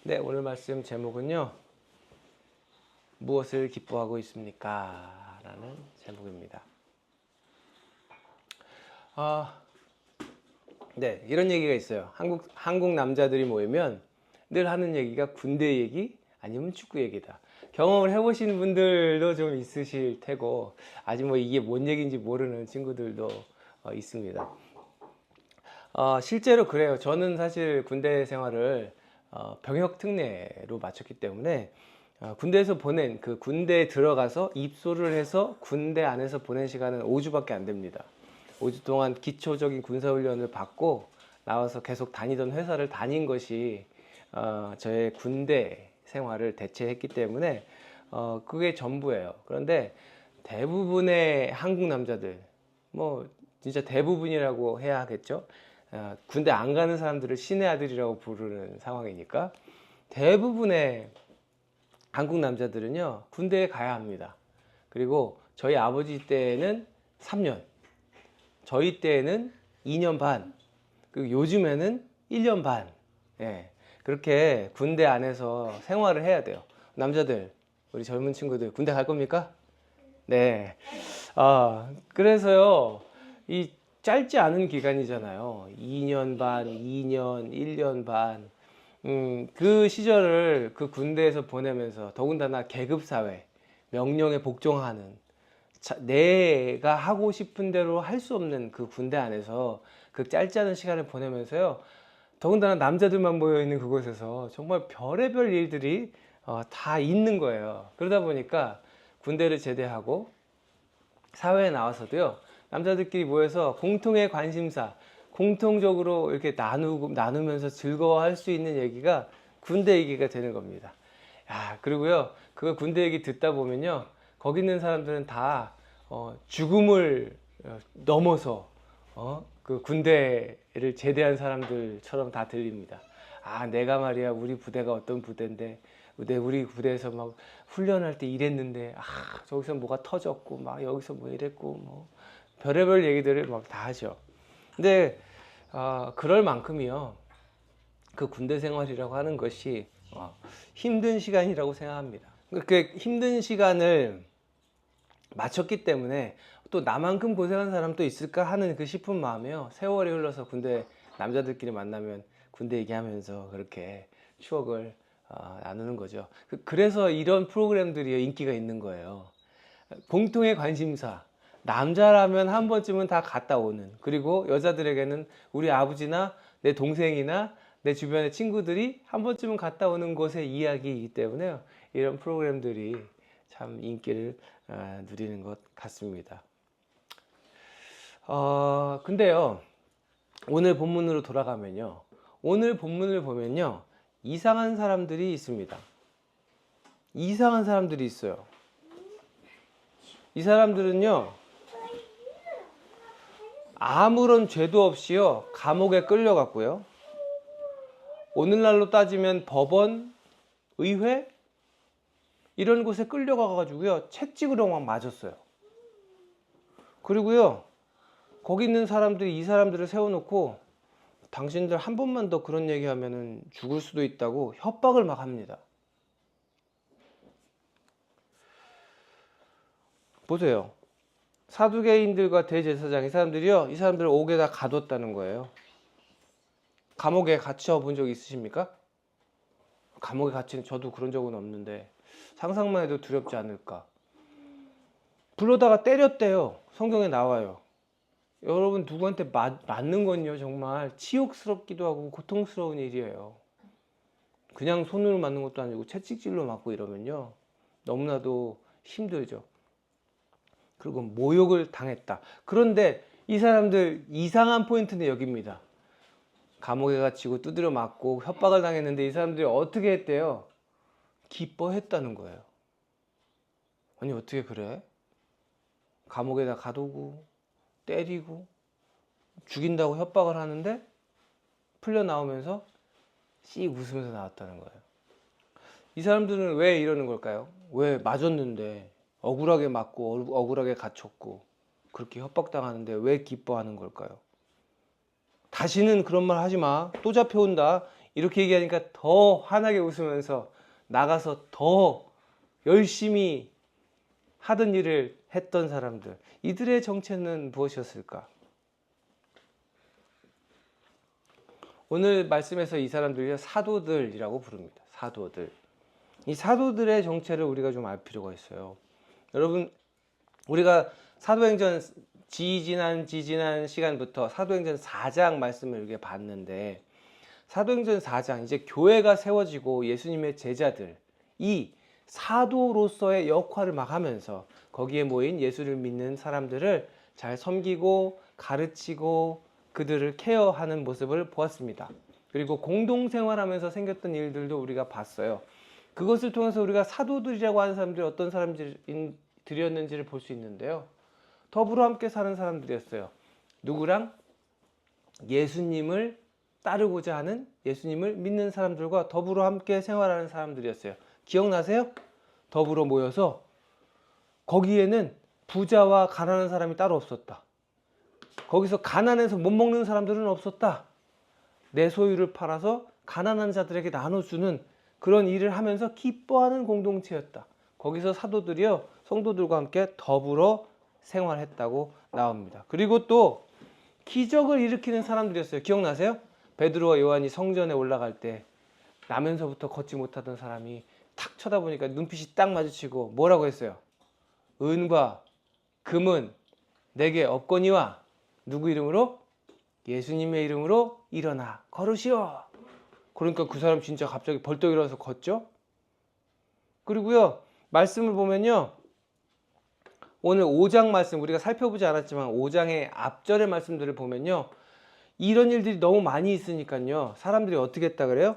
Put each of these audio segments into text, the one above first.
네, 오늘 말씀 제목은요. 무엇을 기뻐하고 있습니까? 라는 제목입니다. 네, 이런 얘기가 있어요. 한국 남자들이 모이면 늘 하는 얘기가 군대 얘기 아니면 축구 얘기다. 경험을 해보신 분들도 좀 있으실 테고, 아직 뭐 이게 뭔 얘기인지 모르는 친구들도 있습니다. 실제로 그래요. 저는 사실 군대 생활을 병역 특례로 마쳤기 때문에 군대에서 보낸 그 군대에 들어가서 입소를 해서 군대 안에서 보낸 시간은 5주밖에 안 됩니다. 5주 동안 기초적인 군사훈련을 받고 나와서 계속 다니던 회사를 다닌 것이 저의 군대 생활을 대체했기 때문에 그게 전부예요. 그런데 대부분의 한국 남자들, 뭐 진짜 대부분이라고 해야 하겠죠. 군대 안 가는 사람들을 신의 아들이라고 부르는 상황이니까 대부분의 한국 남자들은요 군대에 가야 합니다. 그리고 저희 아버지 때는 3년, 저희 때는 2년 반, 그리고 요즘에는 1년 반. 예, 그렇게 군대 안에서 생활을 해야 돼요. 남자들, 우리 젊은 친구들 군대 갈 겁니까? 네. 그래서요 이 짧지 않은 기간이잖아요. 2년 반, 2년, 1년 반. 그 시절을 그 군대에서 보내면서 더군다나 계급사회, 명령에 복종하는, 내가 하고 싶은 대로 할 수 없는 그 군대 안에서 그 짧지 않은 시간을 보내면서요. 더군다나 남자들만 모여있는 그곳에서 정말 별의별 일들이 다 있는 거예요. 그러다 보니까 군대를 제대하고 사회에 나와서도요. 남자들끼리 모여서 공통의 관심사, 공통적으로 이렇게 나누면서 즐거워할 수 있는 얘기가 군대 얘기가 되는 겁니다. 그리고요, 그 군대 얘기 듣다 보면요, 거기 있는 사람들은 다 죽음을 넘어서 그 군대를 제대한 사람들처럼 다 들립니다. 내가 말이야, 우리 부대가 어떤 부대인데, 우리 부대에서 막 훈련할 때 이랬는데, 저기서 뭐가 터졌고, 막 여기서 뭐 이랬고, 뭐 별의별 얘기들을 막 다 하죠. 근데 그럴 만큼이요, 그 군대 생활이라고 하는 것이 힘든 시간이라고 생각합니다. 그렇게 힘든 시간을 마쳤기 때문에 또 나만큼 고생한 사람 또 있을까 하는 그 싶은 마음에요. 세월이 흘러서 군대 남자들끼리 만나면 군대 얘기하면서 그렇게 추억을 나누는 거죠. 그래서 이런 프로그램들이 인기가 있는 거예요. 공통의 관심사, 남자라면 한 번쯤은 다 갔다 오는, 그리고 여자들에게는 우리 아버지나 내 동생이나 내 주변의 친구들이 한 번쯤은 갔다 오는 곳의 이야기이기 때문에 이런 프로그램들이 참 인기를 누리는 것 같습니다. 근데요, 오늘 본문으로 돌아가면요, 오늘 본문을 보면요, 이상한 사람들이 있습니다. 이상한 사람들이 있어요. 이 사람들은요, 아무런 죄도 없이요, 감옥에 끌려갔고요, 오늘날로 따지면 법원, 의회, 이런 곳에 끌려가가지고요, 채찍으로 막 맞았어요. 그리고요, 거기 있는 사람들이 이 사람들을 세워놓고 당신들 한 번만 더 그런 얘기하면은 죽을 수도 있다고 협박을 막 합니다. 보세요. 사두개인들과 대제사장, 이 사람들이요, 이 사람들을 옥에 다 가뒀다는 거예요. 감옥에 갇혀 본 적 있으십니까? 감옥에 갇힌, 저도 그런 적은 없는데 상상만 해도 두렵지 않을까. 불러다가 때렸대요. 성경에 나와요. 여러분, 누구한테 맞는 건요, 정말 치욕스럽기도 하고 고통스러운 일이에요. 그냥 손으로 맞는 것도 아니고 채찍질로 맞고 이러면요, 너무나도 힘들죠. 그리고 모욕을 당했다. 그런데 이 사람들 이상한 포인트는 여기입니다. 감옥에 갇히고 두드려 맞고 협박을 당했는데 이 사람들이 어떻게 했대요? 기뻐했다는 거예요. 아니, 어떻게 그래? 감옥에다 가두고 때리고 죽인다고 협박을 하는데 풀려 나오면서 씩 웃으면서 나왔다는 거예요. 이 사람들은 왜 이러는 걸까요? 왜 맞았는데, 억울하게 맞고 억울하게 갇혔고 그렇게 협박당하는데 왜 기뻐하는 걸까요? 다시는 그런 말 하지 마, 또 잡혀온다, 이렇게 얘기하니까 더 환하게 웃으면서 나가서 더 열심히 하던 일을 했던 사람들, 이들의 정체는 무엇이었을까? 오늘 말씀에서 이 사람들이 사도들이라고 부릅니다. 사도들. 이 사도들의 정체를 우리가 좀 알 필요가 있어요. 여러분, 우리가 사도행전 지지난 시간부터 사도행전 4장 말씀을 이렇게 봤는데, 사도행전 4장 이제 교회가 세워지고 예수님의 제자들이 사도로서의 역할을 막 하면서 거기에 모인 예수를 믿는 사람들을 잘 섬기고 가르치고 그들을 케어하는 모습을 보았습니다. 그리고 공동생활하면서 생겼던 일들도 우리가 봤어요. 그것을 통해서 우리가 사도들이라고 하는 사람들이 어떤 사람들이었는지를 볼 수 있는데요. 더불어 함께 사는 사람들이었어요. 누구랑? 예수님을 따르고자 하는, 예수님을 믿는 사람들과 더불어 함께 생활하는 사람들이었어요. 기억나세요? 더불어 모여서 거기에는 부자와 가난한 사람이 따로 없었다. 거기서 가난해서 못 먹는 사람들은 없었다. 내 소유를 팔아서 가난한 자들에게 나눠주는 그런 일을 하면서 기뻐하는 공동체였다. 거기서 사도들이요, 성도들과 함께 더불어 생활했다고 나옵니다. 그리고 또 기적을 일으키는 사람들이었어요. 기억나세요? 베드로와 요한이 성전에 올라갈 때 나면서부터 걷지 못하던 사람이 탁 쳐다보니까 눈빛이 딱 마주치고 뭐라고 했어요? 은과 금은 내게 없거니와 누구 이름으로? 예수님의 이름으로 일어나 걸으시오. 그러니까 그 사람 진짜 갑자기 벌떡 일어나서 걷죠. 그리고요, 말씀을 보면요, 오늘 5장 말씀 우리가 살펴보지 않았지만 5장의 앞절의 말씀들을 보면요, 이런 일들이 너무 많이 있으니까요, 사람들이 어떻게 했다 그래요?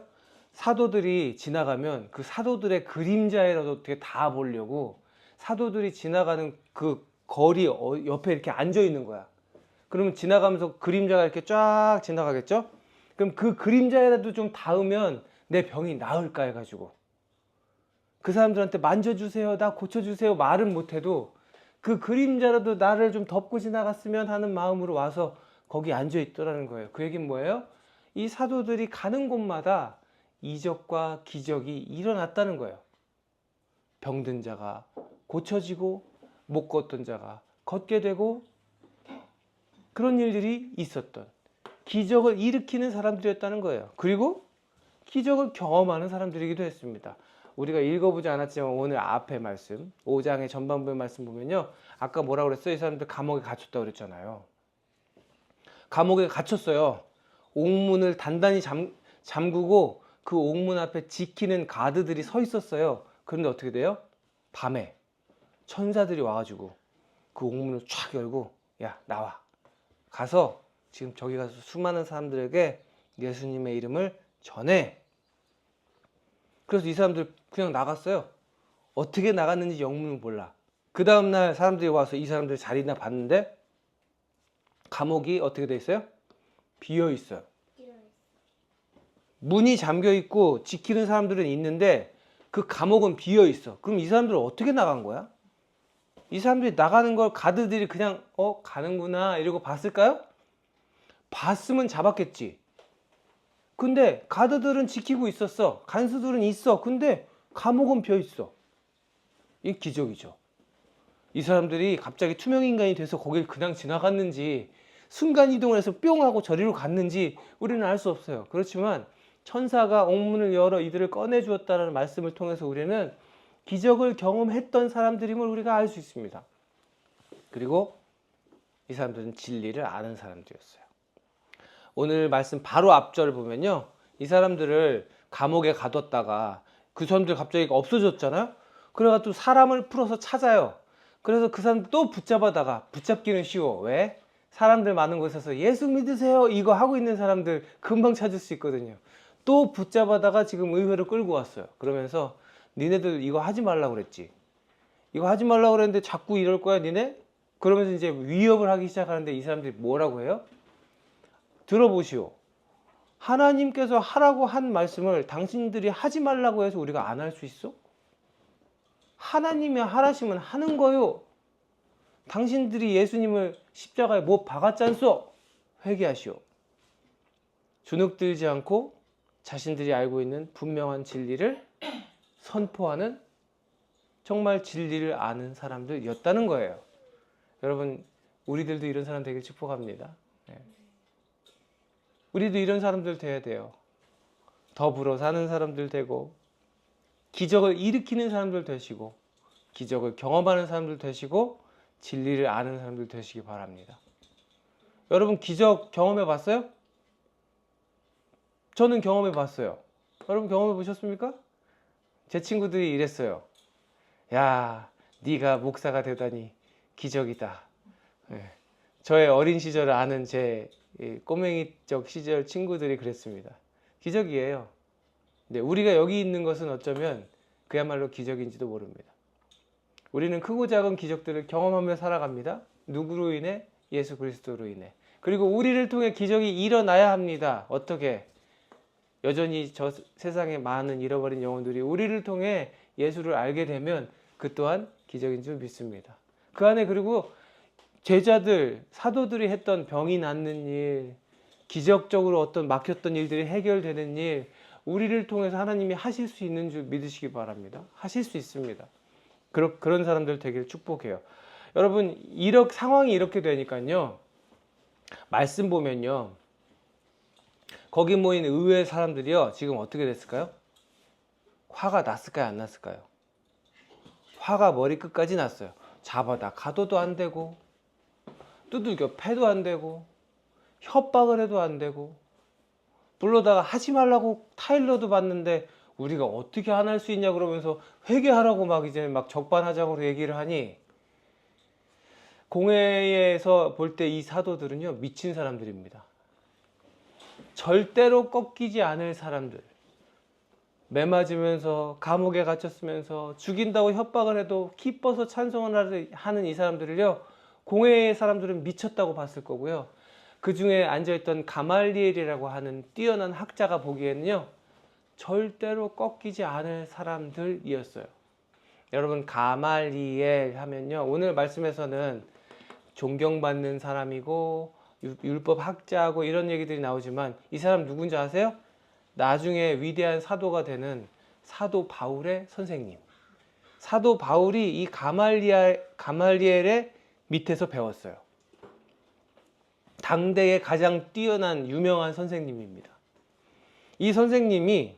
사도들이 지나가면 그 사도들의 그림자에라도 어떻게 다 보려고 사도들이 지나가는 그 거리 옆에 이렇게 앉아 있는 거야. 그러면 지나가면서 그림자가 이렇게 쫙 지나가겠죠? 그럼 그 그림자에라도 좀 닿으면 내 병이 나을까 해가지고 그 사람들한테 만져주세요, 나 고쳐주세요 말은 못해도 그 그림자라도 나를 좀 덮고 지나갔으면 하는 마음으로 와서 거기 앉아 있더라는 거예요. 그 얘기는 뭐예요? 이 사도들이 가는 곳마다 이적과 기적이 일어났다는 거예요. 병든 자가 고쳐지고 못 걷던 자가 걷게 되고 그런 일들이 있었던, 기적을 일으키는 사람들이었다는 거예요. 그리고 기적을 경험하는 사람들이기도 했습니다. 우리가 읽어보지 않았지만 오늘 앞에 말씀 5장의 전반부의 말씀 보면요, 아까 뭐라고 그랬어요? 이 사람들 감옥에 갇혔다고 그랬잖아요. 감옥에 갇혔어요. 옥문을 단단히 잠그고 그 옥문 앞에 지키는 가드들이 서 있었어요. 그런데 어떻게 돼요? 밤에 천사들이 와가지고 그 옥문을 쫙 열고, 야 나와, 가서 지금 저기 가서 수많은 사람들에게 예수님의 이름을 전해. 그래서 이 사람들 그냥 나갔어요. 어떻게 나갔는지 영문은 몰라. 그 다음날 사람들이 와서 이 사람들 자리나 봤는데 감옥이 어떻게 돼 있어요? 비어 있어요. 문이 잠겨 있고 지키는 사람들은 있는데 그 감옥은 비어 있어. 그럼 이 사람들은 어떻게 나간 거야? 이 사람들이 나가는 걸 가드들이 그냥 가는구나 이러고 봤을까요? 봤으면 잡았겠지. 근데 가드들은 지키고 있었어. 간수들은 있어. 근데 감옥은 비어 있어. 이 기적이죠. 이 사람들이 갑자기 투명인간이 돼서 거길 그냥 지나갔는지 순간이동을 해서 뿅 하고 저리로 갔는지 우리는 알 수 없어요. 그렇지만 천사가 옥문을 열어 이들을 꺼내주었다는 말씀을 통해서 우리는 기적을 경험했던 사람들임을 우리가 알 수 있습니다. 그리고 이 사람들은 진리를 아는 사람들이었어요. 오늘 말씀 바로 앞절을 보면요, 이 사람들을 감옥에 가뒀다가 그 사람들 갑자기 없어졌잖아요. 그래가지고 사람을 풀어서 찾아요. 그래서 그 사람들 또 붙잡아다가, 붙잡기는 쉬워. 왜? 사람들 많은 곳에서 예수 믿으세요 이거 하고 있는 사람들 금방 찾을 수 있거든요. 또 붙잡아다가 지금 의회로 끌고 왔어요. 그러면서 니네들 이거 하지 말라고 그랬지, 이거 하지 말라고 그랬는데 자꾸 이럴 거야 니네? 그러면서 이제 위협을 하기 시작하는데 이 사람들이 뭐라고 해요? 들어보시오. 하나님께서 하라고 한 말씀을 당신들이 하지 말라고 해서 우리가 안 할 수 있어? 하나님이 하라시면 하는 거요. 당신들이 예수님을 십자가에 못 박았잖소. 회개하시오. 주눅들지 않고 자신들이 알고 있는 분명한 진리를 선포하는 정말 진리를 아는 사람들이었다는 거예요. 여러분, 우리들도 이런 사람 되길 축복합니다. 네. 우리도 이런 사람들 돼야 돼요. 더불어 사는 사람들 되고, 기적을 일으키는 사람들 되시고, 기적을 경험하는 사람들 되시고, 진리를 아는 사람들 되시기 바랍니다. 여러분, 기적 경험해 봤어요? 저는 경험해 봤어요. 여러분 경험해 보셨습니까? 제 친구들이 이랬어요. 야, 네가 목사가 되다니 기적이다. 네. 저의 어린 시절을 아는 제 꼬맹이적 시절 친구들이 그랬습니다. 기적이에요. 근데 우리가 여기 있는 것은 어쩌면 그야말로 기적인지도 모릅니다. 우리는 크고 작은 기적들을 경험하며 살아갑니다. 누구로 인해? 예수 그리스도로 인해. 그리고 우리를 통해 기적이 일어나야 합니다. 어떻게? 여전히 저 세상에 많은 잃어버린 영혼들이 우리를 통해 예수를 알게 되면 그 또한 기적인 줄 믿습니다. 그 안에 그리고 제자들, 사도들이 했던 병이 낫는 일, 기적적으로 어떤 막혔던 일들이 해결되는 일, 우리를 통해서 하나님이 하실 수 있는 줄 믿으시기 바랍니다. 하실 수 있습니다. 그런 사람들 되길 축복해요. 여러분, 상황이 이렇게 되니까요. 말씀 보면요. 거기 모인 의외의 사람들이요. 지금 어떻게 됐을까요? 화가 났을까요? 안 났을까요? 화가 머리끝까지 났어요. 잡아다 가둬도 안 되고, 두들겨 패도 안 되고, 협박을 해도 안 되고, 불러다가 하지 말라고 타일러도 봤는데 우리가 어떻게 안 할 수 있냐 그러면서 회개하라고 막 이제 막 적반하장으로 얘기를 하니, 공회에서 볼 때 이 사도들은요, 미친 사람들입니다. 절대로 꺾이지 않을 사람들. 매맞으면서 감옥에 갇혔으면서 죽인다고 협박을 해도 기뻐서 찬송을 하는 이 사람들을요, 공회의 사람들은 미쳤다고 봤을 거고요. 그 중에 앉아있던 가말리엘이라고 하는 뛰어난 학자가 보기에는요, 절대로 꺾이지 않을 사람들이었어요. 여러분, 가말리엘 하면요, 오늘 말씀에서는 존경받는 사람이고 율법 학자고 이런 얘기들이 나오지만 이 사람 누군지 아세요? 나중에 위대한 사도가 되는 사도 바울의 선생님. 사도 바울이 이 가말리엘의 밑에서 배웠어요. 당대의 가장 뛰어난 유명한 선생님입니다. 이 선생님이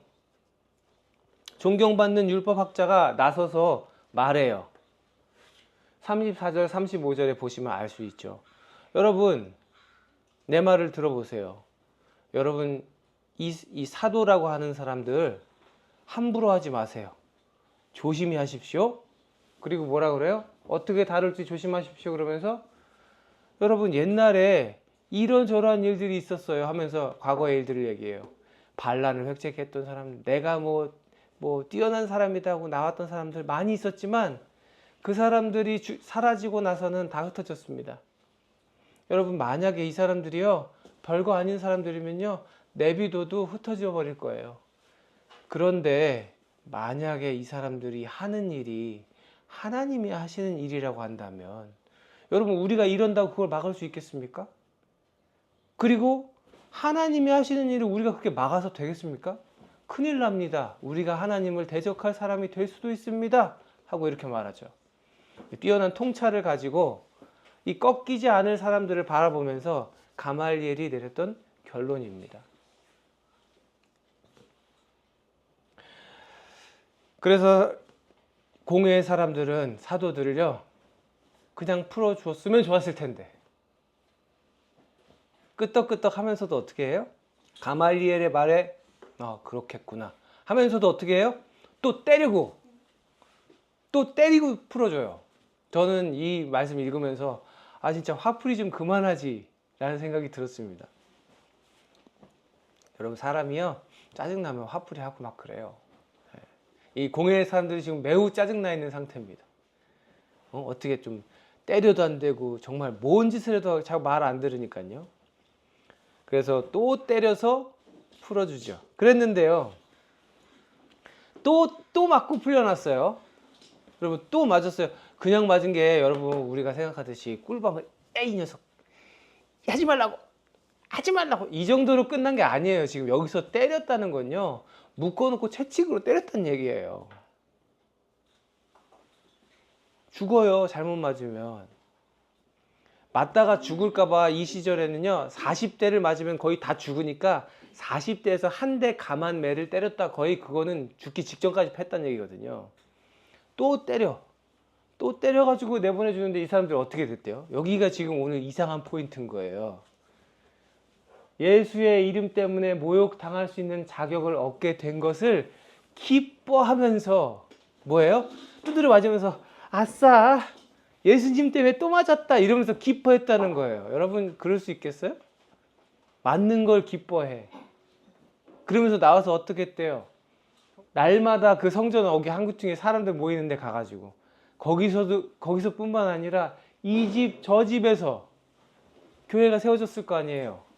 존경받는 율법학자가 나서서 말해요. 34절, 35절에 보시면 알 수 있죠. 여러분, 내 말을 들어보세요. 여러분, 이 사도라고 하는 사람들 함부로 하지 마세요. 조심히 하십시오. 그리고 뭐라 그래요? 어떻게 다룰지 조심하십시오. 그러면서 여러분, 옛날에 이런저런 일들이 있었어요 하면서 과거의 일들을 얘기해요. 반란을 획책했던 사람, 내가 뭐 뛰어난 사람이다 하고 나왔던 사람들 많이 있었지만 그 사람들이 사라지고 나서는 다 흩어졌습니다. 여러분, 만약에 이 사람들이요, 별거 아닌 사람들이면요, 내비둬도 흩어져 버릴 거예요. 그런데 만약에 이 사람들이 하는 일이 하나님이 하시는 일이라고 한다면, 여러분, 우리가 이런다고 그걸 막을 수 있겠습니까? 그리고 하나님이 하시는 일을 우리가 그렇게 막아서 되겠습니까? 큰일 납니다. 우리가 하나님을 대적할 사람이 될 수도 있습니다. 하고 이렇게 말하죠. 뛰어난 통찰을 가지고 이 꺾이지 않을 사람들을 바라보면서 가말리엘이 내렸던 결론입니다. 그래서 공회의 사람들은 사도들을요, 그냥 풀어주었으면 좋았을 텐데, 끄떡끄떡 하면서도 어떻게 해요? 가말리엘의 말에 그렇겠구나 하면서도 어떻게 해요? 또 때리고 풀어줘요. 저는 이 말씀 읽으면서 진짜 화풀이 좀 그만하지 라는 생각이 들었습니다. 여러분, 사람이요, 짜증나면 화풀이 하고 막 그래요. 이 공회의 사람들이 지금 매우 짜증나 있는 상태입니다. 어떻게 좀 때려도 안 되고 정말 뭔 짓을 해도 자꾸 말 안 들으니까요. 그래서 또 때려서 풀어주죠. 그랬는데요, 또 맞고 풀려났어요. 여러분, 또 맞았어요. 그냥 맞은 게 여러분 우리가 생각하듯이 꿀밤을, 에이 녀석 하지 말라고, 하지 말라고, 이 정도로 끝난 게 아니에요. 지금 여기서 때렸다는 건요, 묶어놓고 채찍으로 때렸다는 얘기예요. 죽어요, 잘못 맞으면. 맞다가 죽을까봐 이 시절에는요, 40대를 맞으면 거의 다 죽으니까 40대에서 한 대 감한 매를 때렸다, 거의 그거는 죽기 직전까지 팼다는 얘기거든요. 또 때려가지고 내보내주는데 이 사람들 어떻게 됐대요? 여기가 지금 오늘 이상한 포인트인 거예요. 예수의 이름 때문에 모욕당할 수 있는 자격을 얻게 된 것을 기뻐하면서, 뭐예요? 두드려 맞으면서 아싸, 예수님 때문에 또 맞았다, 이러면서 기뻐했다는 거예요. 여러분 그럴 수 있겠어요? 맞는 걸 기뻐해. 그러면서 나와서 어떻게 했대요? 날마다 그 성전 어기 한구층에 사람들 모이는 데 가가지고, 거기서뿐만 아니라 이 집 저 집에서 교회가 세워졌을 거 아니에요.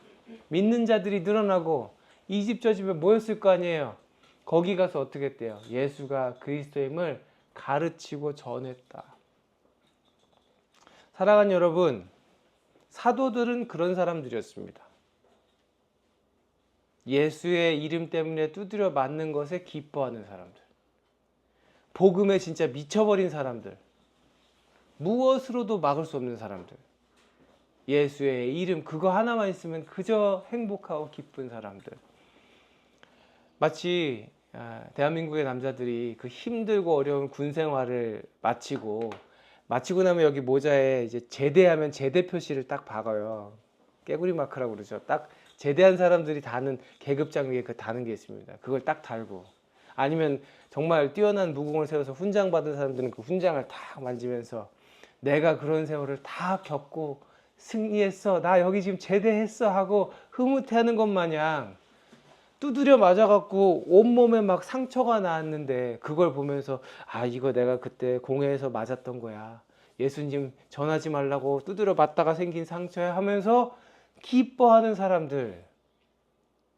믿는 자들이 늘어나고 이 집 저 집에 모였을 거 아니에요. 거기 가서 어떻게 했대요? 예수가 그리스도임을 가르치고 전했다. 사랑하는 여러분, 사도들은 그런 사람들이었습니다. 예수의 이름 때문에 두드려 맞는 것에 기뻐하는 사람들, 복음에 진짜 미쳐버린 사람들, 무엇으로도 막을 수 없는 사람들, 예수의 이름 그거 하나만 있으면 그저 행복하고 기쁜 사람들. 마치 대한민국의 남자들이 그 힘들고 어려운 군 생활을 마치고 나면 여기 모자에 이제 제대하면 제대 표시를 딱 박아요. 깨구리 마크라고 그러죠. 딱 제대한 사람들이 다는 계급장 위에 그 다는 게 있습니다. 그걸 딱 달고, 아니면 정말 뛰어난 무공을 세워서 훈장 받은 사람들은 그 훈장을 딱 만지면서 내가 그런 세월을 다 겪고 승리했어, 나 여기 지금 제대했어 하고 흐뭇해하는 것 마냥 두드려 맞아갖고 온몸에 막 상처가 나왔는데, 그걸 보면서 아, 이거 내가 그때 공회에서 맞았던 거야, 예수님 전하지 말라고 두드려 맞다가 생긴 상처야 하면서 기뻐하는 사람들,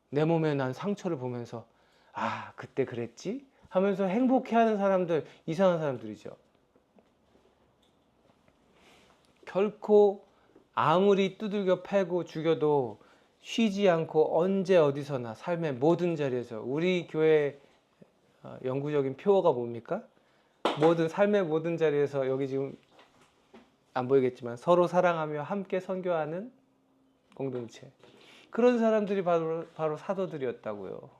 내 몸에 난 상처를 보면서 아, 그때 그랬지 하면서 행복해하는 사람들, 이상한 사람들이죠. 결코 아무리 두들겨 패고 죽여도 쉬지 않고 언제 어디서나 삶의 모든 자리에서, 우리 교회 영구적인 표어가 뭡니까? 삶의 모든 자리에서, 여기 지금 안 보이겠지만 서로 사랑하며 함께 선교하는 공동체. 그런 사람들이 바로 사도들이었다고요.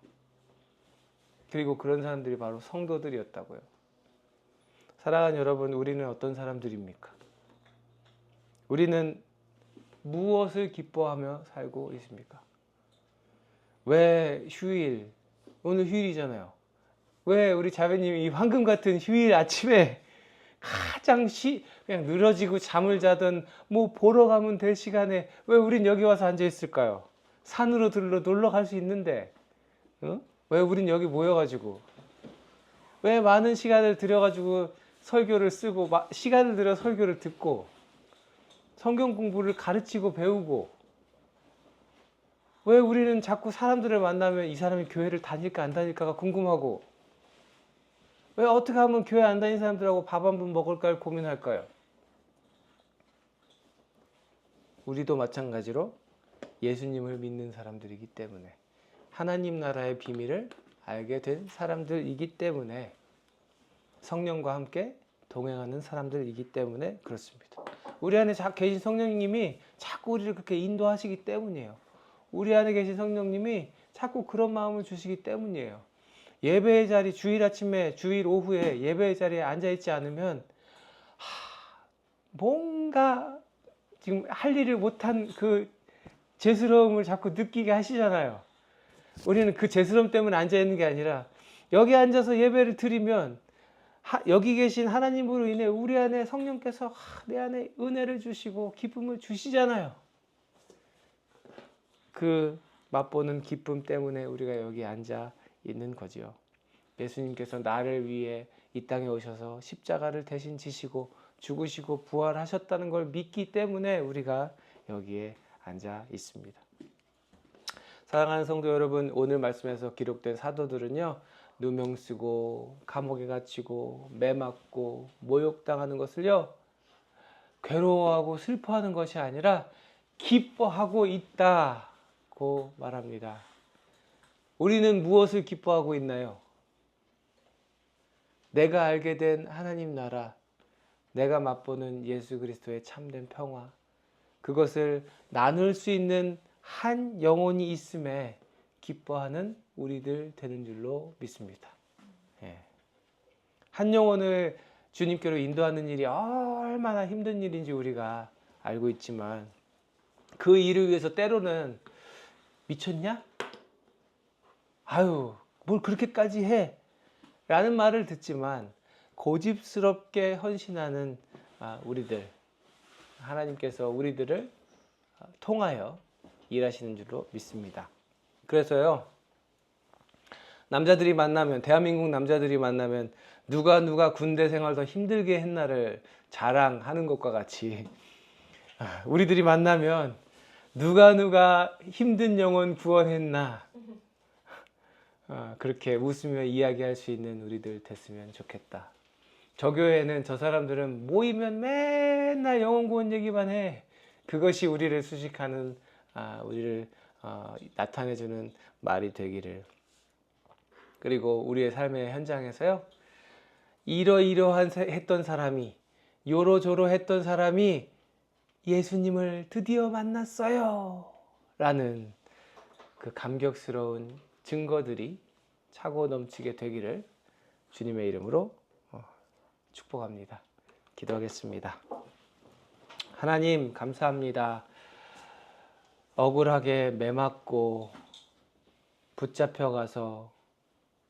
그리고 그런 사람들이 바로 성도들이었다고요. 사랑하는 여러분, 우리는 어떤 사람들입니까? 우리는 무엇을 기뻐하며 살고 있습니까? 왜 휴일, 오늘 휴일이잖아요. 왜 우리 자매님이 이 황금 같은 휴일 아침에 가장 그냥 늘어지고 잠을 자던 뭐 보러 가면 될 시간에 왜 우린 여기 와서 앉아 있을까요? 산으로 놀러 갈 수 있는데, 왜 우린 여기 모여가지고, 왜 많은 시간을 들여가지고 설교를 쓰고 시간을 들여 설교를 듣고 성경 공부를 가르치고 배우고, 왜 우리는 자꾸 사람들을 만나면 이 사람이 교회를 다닐까 안 다닐까가 궁금하고, 왜 어떻게 하면 교회 안 다니는 사람들하고 밥 한 번 먹을까를 고민할까요? 우리도 마찬가지로 예수님을 믿는 사람들이기 때문에, 하나님 나라의 비밀을 알게 된 사람들이기 때문에, 성령과 함께 동행하는 사람들이기 때문에 그렇습니다. 우리 안에 계신 성령님이 자꾸 우리를 그렇게 인도하시기 때문이에요. 우리 안에 계신 성령님이 자꾸 그런 마음을 주시기 때문이에요. 예배의 자리, 주일 아침에, 주일 오후에 예배의 자리에 앉아있지 않으면 뭔가 지금 할 일을 못한 그 죄스러움을 자꾸 느끼게 하시잖아요. 우리는 그 죄스러움 때문에 앉아있는 게 아니라, 여기 앉아서 예배를 드리면 여기 계신 하나님으로 인해 우리 안에 성령께서 내 안에 은혜를 주시고 기쁨을 주시잖아요. 그 맛보는 기쁨 때문에 우리가 여기 앉아 있는 거지요. 예수님께서 나를 위해 이 땅에 오셔서 십자가를 대신 지시고 죽으시고 부활하셨다는 걸 믿기 때문에 우리가 여기에 앉아 있습니다. 사랑하는 성도 여러분, 오늘 말씀에서 기록된 사도들은요, 누명 쓰고 감옥에 갇히고 매 맞고 모욕당하는 것을요, 괴로워하고 슬퍼하는 것이 아니라 기뻐하고 있다, 고 말합니다. 우리는 무엇을 기뻐하고 있나요? 내가 알게 된 하나님 나라, 내가 맛보는 예수 그리스도의 참된 평화, 그것을 나눌 수 있는 한 영혼이 있음에 기뻐하는 우리들 되는 줄로 믿습니다. 예. 한 영혼을 주님께로 인도하는 일이 얼마나 힘든 일인지 우리가 알고 있지만, 그 일을 위해서 때로는 미쳤냐? 아유, 뭘 그렇게까지 해? 라는 말을 듣지만 고집스럽게 헌신하는 우리들, 하나님께서 우리들을 통하여 일하시는 줄로 믿습니다. 그래서요, 남자들이 만나면, 대한민국 남자들이 만나면 누가 군대 생활 더 힘들게 했나를 자랑하는 것과 같이, 우리들이 만나면 누가 힘든 영혼 구원했나, 그렇게 웃으며 이야기할 수 있는 우리들 됐으면 좋겠다. 저 교회는, 저 사람들은 모이면 맨날 영혼 구원 얘기만 해. 그것이 우리를 수식하는, 우리를 나타내주는 말이 되기를. 그리고 우리의 삶의 현장에서요, 이러이러한 했던 사람이, 요로조로 했던 사람이 예수님을 드디어 만났어요 라는 그 감격스러운 증거들이 차고 넘치게 되기를 주님의 이름으로 축복합니다. 기도하겠습니다. 하나님, 감사합니다. 억울하게 매맞고 붙잡혀가서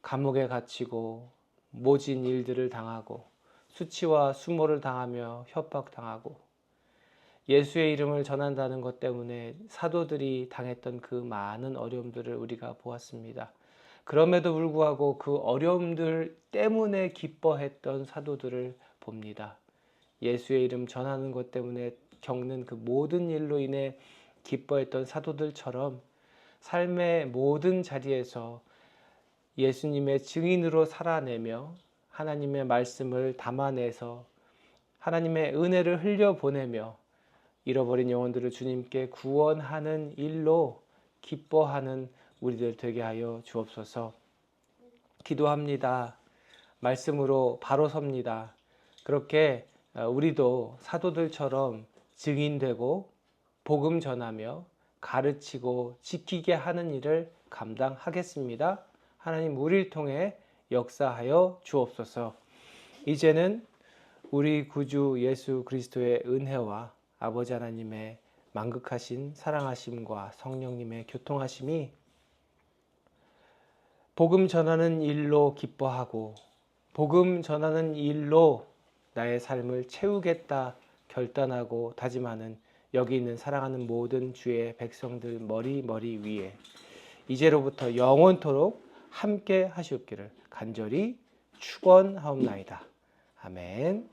감옥에 갇히고 모진 일들을 당하고 수치와 수모를 당하며 협박당하고 예수의 이름을 전한다는 것 때문에 사도들이 당했던 그 많은 어려움들을 우리가 보았습니다. 그럼에도 불구하고 그 어려움들 때문에 기뻐했던 사도들을 봅니다. 예수의 이름 전하는 것 때문에 겪는 그 모든 일로 인해 기뻐했던 사도들처럼 삶의 모든 자리에서 예수님의 증인으로 살아내며 하나님의 말씀을 담아내서 하나님의 은혜를 흘려보내며 잃어버린 영혼들을 주님께 구원하는 일로 기뻐하는 우리들 되게 하여 주옵소서. 기도합니다. 말씀으로 바로 섭니다. 그렇게 우리도 사도들처럼 증인되고 복음 전하며 가르치고 지키게 하는 일을 감당하겠습니다. 하나님, 우리를 통해 역사하여 주옵소서. 이제는 우리 구주 예수 그리스도의 은혜와 아버지 하나님의 만극하신 사랑하심과 성령님의 교통하심이 복음 전하는 일로 기뻐하고 복음 전하는 일로 나의 삶을 채우겠다 결단하고 다짐하는 여기 있는 사랑하는 모든 주의 백성들 머리 위에 이제로부터 영원토록 함께 하시옵기를 간절히 축원하옵나이다. 아멘.